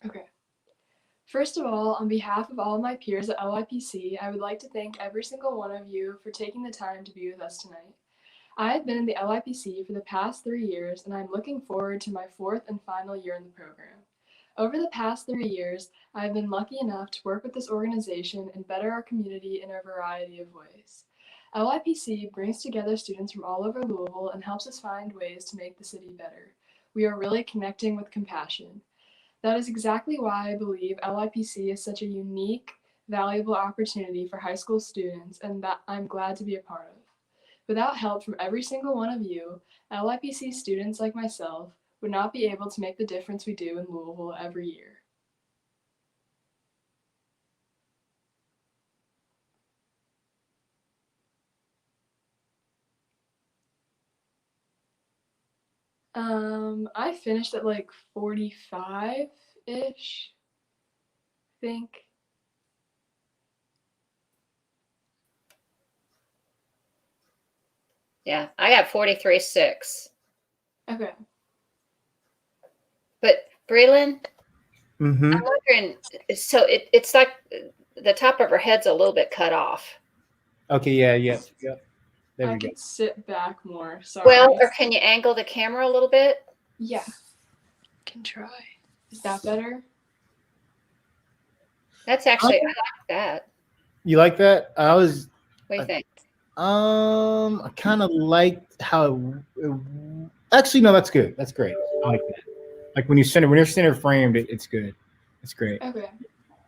Okay. First of all, on behalf of all of my peers at LYPC, I would like to thank every single one of you for taking the time to be with us tonight. I have been in the LYPC for the past 3 years, and I'm looking forward to my fourth and final year in the program. Over the past 3 years, I have been lucky enough to work with this organization and better our community in a variety of ways. LYPC brings together students from all over Louisville and helps us find ways to make the city better. We are really connecting with compassion. That is exactly why I believe LYPC is such a unique, valuable opportunity for high school students and that I'm glad to be a part of. Without help from every single one of you, LYPC students like myself would not be able to make the difference we do in Louisville every year. I finished at like 45-ish, I think. Yeah, I got 43.6. Okay. But Braylon, Mm-hmm. I'm wondering, so it's like the top of her head's a little bit cut off. Okay, yeah. There I we go. could sit back more, sorry. Well, or can you angle the camera a little bit? Yeah, can try. Is that better? That's actually, I like that. You like that? What do you think? I kind of liked how. Actually, no, that's good. That's great. I like that. Like when you're center framed, it's good. It's great. Okay.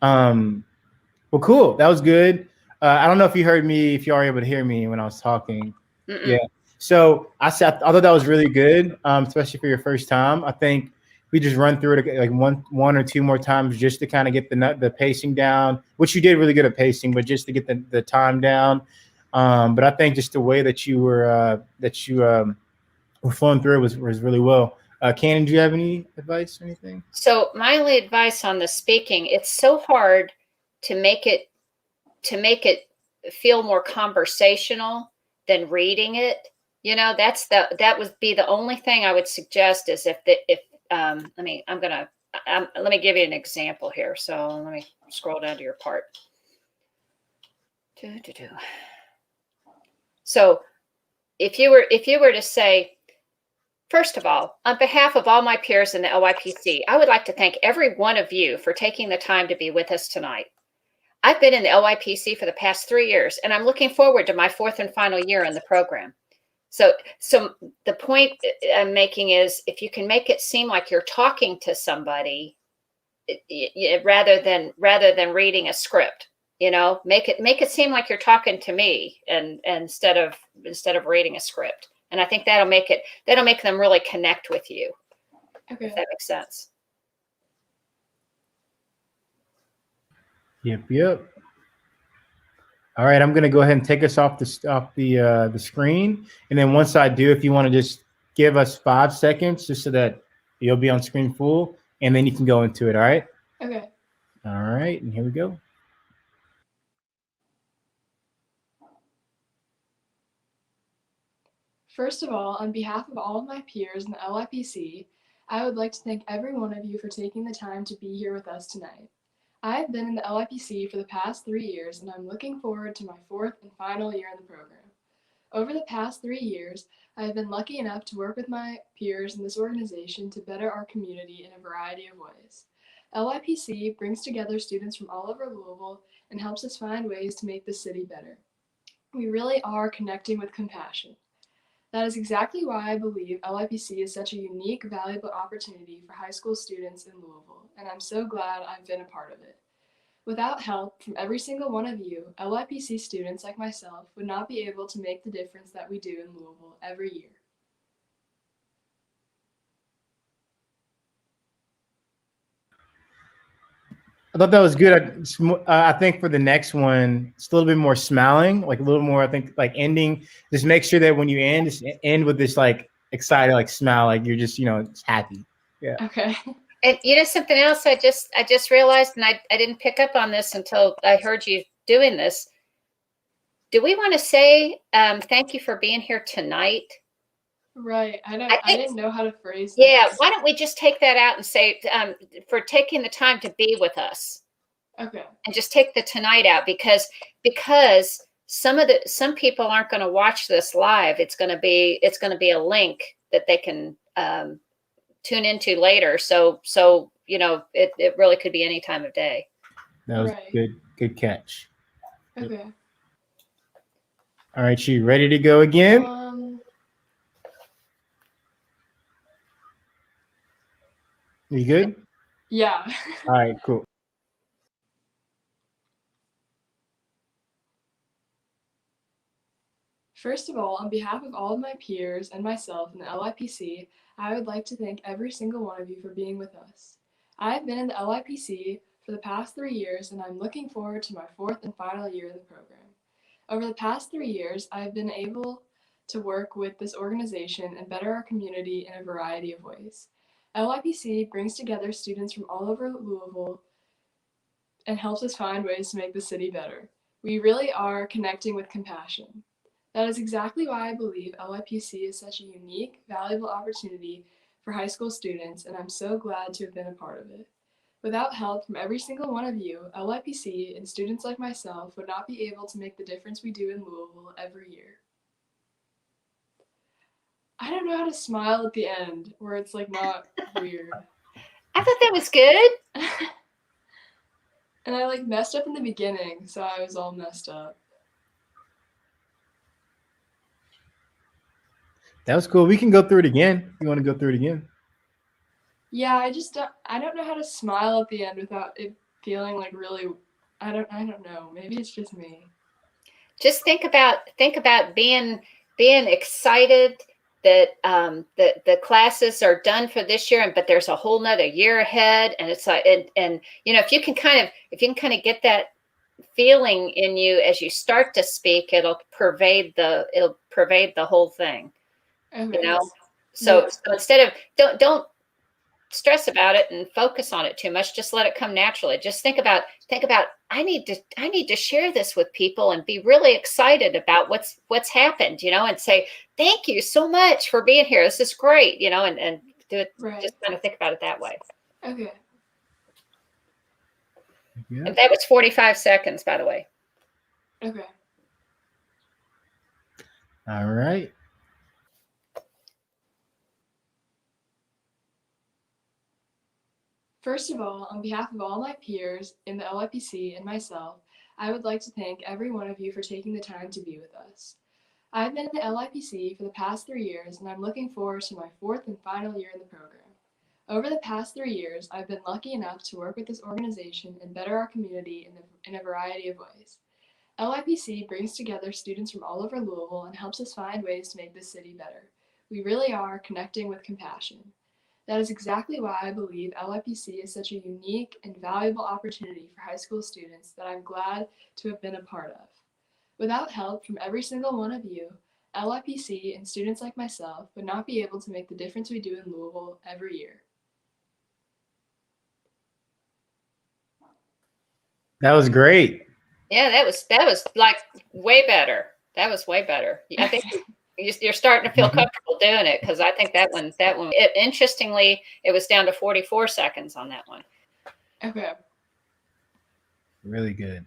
Well, cool. That was good. I don't know if you heard me, if you are able to hear me when I was talking. Mm-mm. Yeah. So I thought that was really good, especially for your first time. I think we just run through it like one or two more times just to kind of get the pacing down, which you did really good at pacing, but just to get the time down. But I think just the way that you were flowing through it was really well. Cannon, do you have any advice or anything? So my only advice on the speaking, it's so hard to make it feel more conversational than reading it. You know, that would be the only thing I would suggest is let me give you an example here. So let me scroll down to your part. So if you were to say, first of all, on behalf of all my peers in the LYPC, I would like to thank every one of you for taking the time to be with us tonight. I've been in the LYPC for the past 3 years, and I'm looking forward to my fourth and final year in the program. So the point I'm making is if you can make it seem like you're talking to somebody rather than reading a script, you know, make it seem like you're talking to me and instead of reading a script. And I think that'll make them really connect with you. Okay. If that makes sense. Yep. All right, I'm gonna go ahead and take us off the screen, and then once I do, if you want to just give us 5 seconds, just so that you'll be on screen full, and then you can go into it. All right. Okay. All right, and here we go. First of all, on behalf of all of my peers in the LYPC, I would like to thank every one of you for taking the time to be here with us tonight. I have been in the LYPC for the past 3 years, and I'm looking forward to my fourth and final year in the program. Over the past 3 years, I have been lucky enough to work with my peers in this organization to better our community in a variety of ways. LYPC brings together students from all over Louisville and helps us find ways to make the city better. We really are connecting with compassion. That is exactly why I believe LYPC is such a unique, valuable opportunity for high school students in Louisville, and I'm so glad I've been a part of it. Without help from every single one of you, LYPC students like myself would not be able to make the difference that we do in Louisville every year. I thought that was good. I think for the next one, it's a little bit more smiling, like a little more. I think like ending. Just make sure that when you end, just end with this like excited, like smile, like you're just just happy. Yeah. Okay. And you know something else I just realized, and I didn't pick up on this until I heard you doing this. Do we want to say thank you for being here tonight? Right. I think, didn't know how to phrase yeah, this. why don't we just take that out and say, for taking the time to be with us, Okay. and just take the tonight out, because some people aren't going to watch this live. It's going to be a link that they can tune into later. So it really could be any time of day. That was Right. good catch. Okay. All right, you ready to go again? You good? Yeah. All right, cool. First of all, on behalf of all of my peers and myself in the LYPC, I would like to thank every single one of you for being with us. I have been in the LYPC for the past 3 years, and I'm looking forward to my 4th and final year of the program. Over the past 3 years, I have been able to work with this organization and better our community in a variety of ways. LYPC brings together students from all over Louisville and helps us find ways to make the city better. We really are connecting with compassion. That is exactly why I believe LYPC is such a unique, valuable opportunity for high school students, and I'm so glad to have been a part of it. Without help from every single one of you, LYPC and students like myself would not be able to make the difference we do in Louisville every year. I don't know how to smile at the end, where it's like not weird. I thought that was good. And I like messed up in the beginning, so I was all messed up. That was cool. We can go through it again. You want to go through it again? Yeah, I don't know how to smile at the end without it feeling like really, I don't know. Maybe it's just me. Just think about being excited that the classes are done for this year, but there's a whole nother year ahead, and it's like, and if you can kind of get that feeling in you as you start to speak, it'll pervade the whole thing. Okay. So, Yeah. so instead of don't stress about it and focus on it too much, just let it come naturally. Just think about I need to share this with people and be really excited about what's happened, and say thank you so much for being here, this is great, and do it. Right. Just kind of think about it that way. Okay. Yeah. And that was 45 seconds, by the way. Okay. All right. First of all, on behalf of all my peers in the LYPC and myself, I would like to thank every one of you for taking the time to be with us. I've been in the LYPC for the past 3 years, and I'm looking forward to my 4th and final year in the program. Over the past 3 years, I've been lucky enough to work with this organization and better our community in a variety of ways. LYPC brings together students from all over Louisville and helps us find ways to make this city better. We really are connecting with compassion. That is exactly why I believe LYPC is such a unique and valuable opportunity for high school students that I'm glad to have been a part of. Without help from every single one of you, LYPC and students like myself would not be able to make the difference we do in Louisville every year. That was great. Yeah, that was like way better. That was way better. I think you're starting to feel comfortable doing it, because I think that one, interestingly, it was down to 44 seconds on that one. Okay. Really good.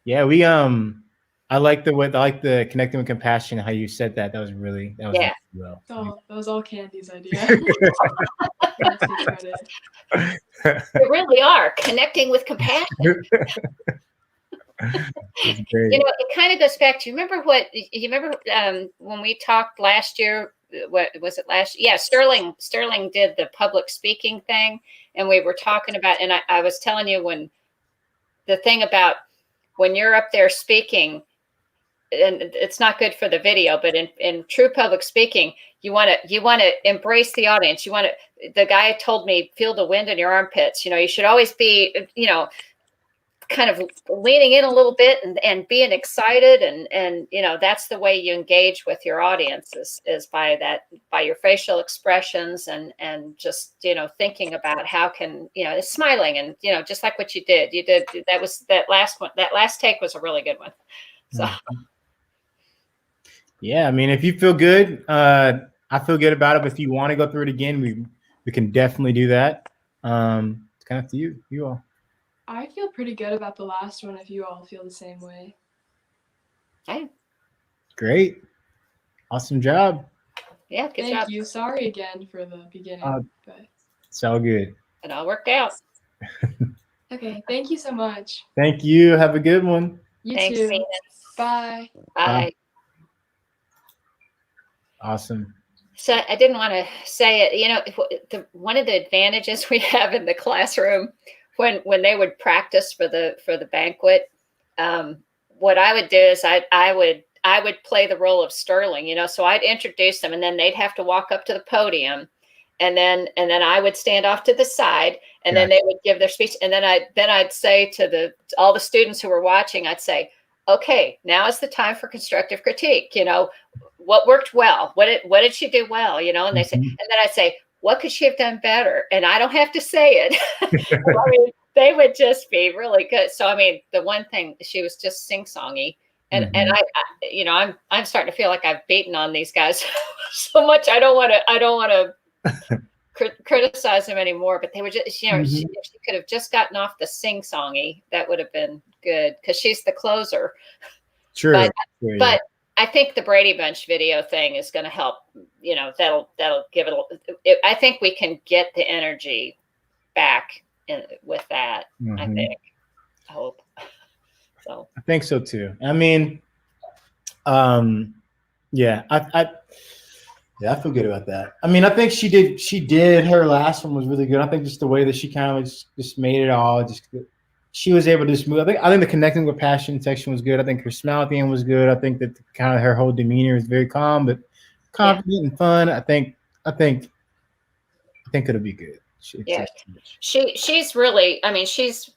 Yeah, we I like the connecting with compassion. How you said that. That was really well. That was all Candy's idea. I'll take credit. They really are connecting with compassion. It kind of goes back to, you remember when we talked last year? What was it last year? Yeah, Sterling did the public speaking thing, and we were talking about, and I was telling you when the thing about when you're up there speaking, and it's not good for the video, but in true public speaking, you want to embrace the audience. The guy told me, feel the wind in your armpits. You should always be, kind of leaning in a little bit and being excited, and that's the way you engage with your audience is by your facial expressions and just thinking about how can smiling, and just like what you did that last take was a really good one. So yeah, I mean, if you feel good, I feel good about it. But if you want to go through it again, we can definitely do that. It's kind of up to you all. I feel pretty good about the last one if you all feel the same way. Hey, Great, awesome job. yeah, good Thank job. you. Sorry again for the beginning, but It's all good. It all worked out. okay. Thank you so much. Thank you. Have a good one. You Thanks, too. Venus. Bye. Bye. Awesome. So I didn't want to say it. You know, one of the advantages we have in the classroom when they would practice for the banquet, what I would do is I would play the role of Sterling. You know, so I'd introduce them, and then they'd have to walk up to the podium, and then I would stand off to the side, and then they would give their speech, and then I'd say to all the students who were watching, I'd say, okay, now is the time for constructive critique. You know, what worked well? What did she do well? You know, and they say, and then I say, what could she have done better? And I don't have to say it. I mean, they would just be really good. So I mean, the one thing, she was just sing-songy, and I you know, I'm starting to feel like I've beaten on these guys so much. I don't want to criticize them anymore. But they were just, you know, if she could have just gotten off the sing-songy, that would have been good, because she's the closer. True. But I think the Brady Bunch video thing is going to help. You know, that'll give it. I think we can get the energy back with that. I think. I hope. So. I think so too. I mean, yeah, I feel good about that. I mean, I think she did. Her last one was really good. I think just the way that she kind of just made it all. She was able to just move. I think the connecting with passion section was good. I think her smile at the end was good. I think that kind of her whole demeanor is very calm but confident and fun. I think it'll be good. She's really. I mean, she's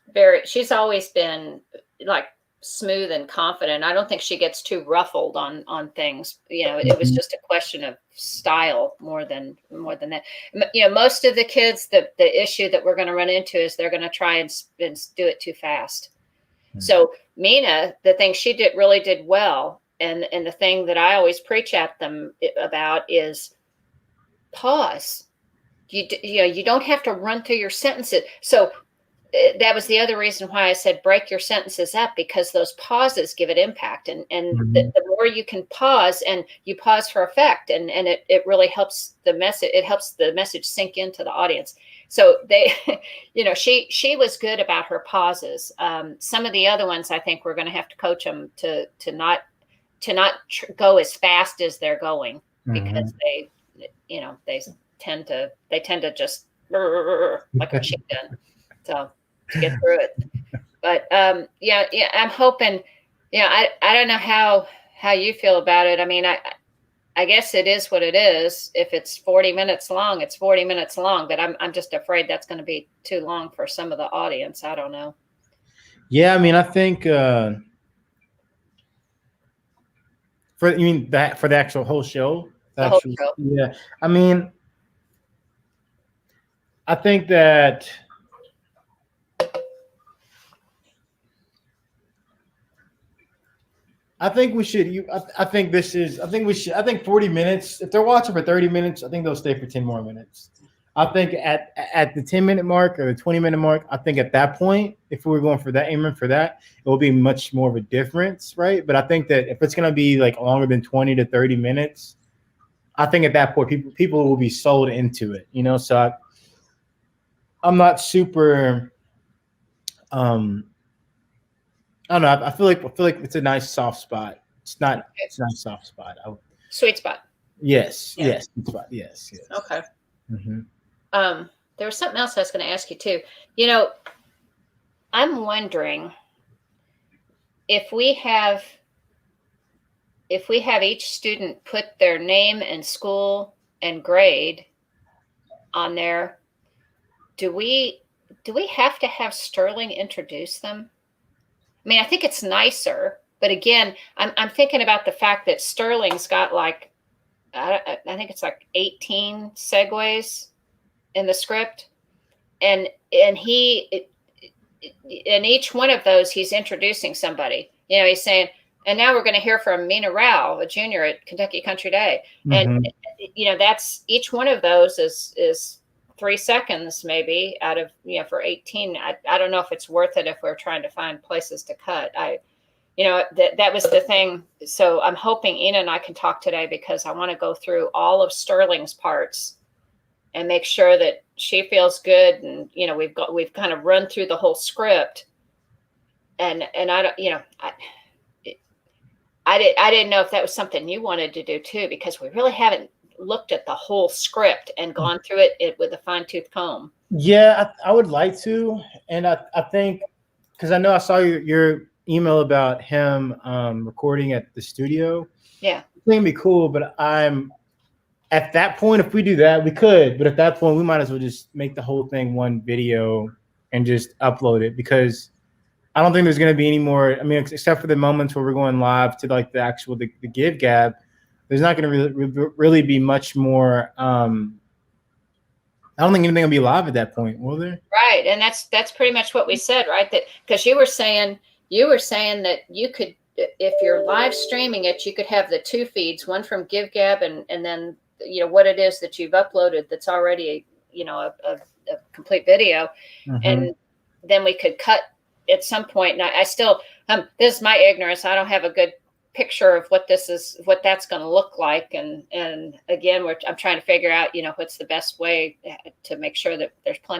always been like smooth and confident. I don't think she gets too ruffled on things. You know, it was just a question of style more than that. You know, most of the kids, the issue that we're going to run into is they're going to try and do it too fast. So Mina, the thing she really did well, and the thing that I always preach at them about is pause. You know, you don't have to run through your sentences. So that was the other reason why I said break your sentences up, because those pauses give it impact, and the more you can pause, and you pause for effect, and it really helps the message. It helps the message sink into the audience. So they, you know, she was good about her pauses. Some of the other ones, I think we're going to have to coach them to not go as fast as they're going, because they, you know, they tend to just like a machine gun. So to get through it. But yeah, I'm hoping. Yeah, I don't know how you feel about it. I mean, I guess it is what it is. If it's 40 minutes long, it's 40 minutes long. But I'm just afraid that's going to be too long for some of the audience. I don't know. Yeah, I mean, I think for the actual whole show. The whole show. Yeah, I mean, I think that. I think we should. I think this is. I think we should. I think 40 minutes. If they're watching for 30 minutes, I think they'll stay for 10 more minutes. I think at the 10-minute mark or the 20-minute mark, I think at that point, if we were going for that, aiming for that, it will be much more of a difference, right? But I think that if it's going to be like longer than 20 to 30 minutes, I think at that point, people will be sold into it, you know. So I'm not super. I don't know. I feel like it's a nice soft spot. It's not. It's a nice soft spot. Sweet spot. Yes. Yeah. Yes. Sweet spot. Yes. Okay. There was something else I was going to ask you too. You know, I'm wondering if we have each student put their name and school and grade on there, do we have to have Sterling introduce them? I mean, I think it's nicer, but again, I'm thinking about the fact that Sterling's got like, I think it's like 18 segues in the script, and he in each one of those he's introducing somebody. You know, he's saying, And now we're going to hear from Mina Rao, a junior at Kentucky Country Day. And, that's each one of those is 3 seconds maybe out of, for 18. I don't know if it's worth it if we're trying to find places to cut. That was the thing. So I'm hoping Ina and I can talk today because I want to go through all of Sterling's parts and make sure that she feels good. And, we've kind of run through the whole script. And I don't, I didn't know if that was something you wanted to do too, because we really haven't looked at the whole script and gone through it with a fine tooth comb. Yeah, I would like to. And I think, because I know I saw your email about him recording at the studio. Yeah. It's going to be cool, but I'm at that point, if we do that, we could. But at that point, we might as well just make the whole thing one video and just upload it, because I don't think there's going to be any more. I mean, except for the moments where we're going live to like the actual the give gab, there's not going to really be much more. I don't think anything will be live at that point, will there? Right, and that's pretty much what we said, right? That because you were saying that you could, if you're live streaming it, you could have the two feeds, one from GiveGab and then what it is that you've uploaded that's already a complete video, and then we could cut at some point. And I still this is my ignorance. I don't have a good picture of what that's going to look like, and again I'm trying to figure out what's the best way to make sure that there's plenty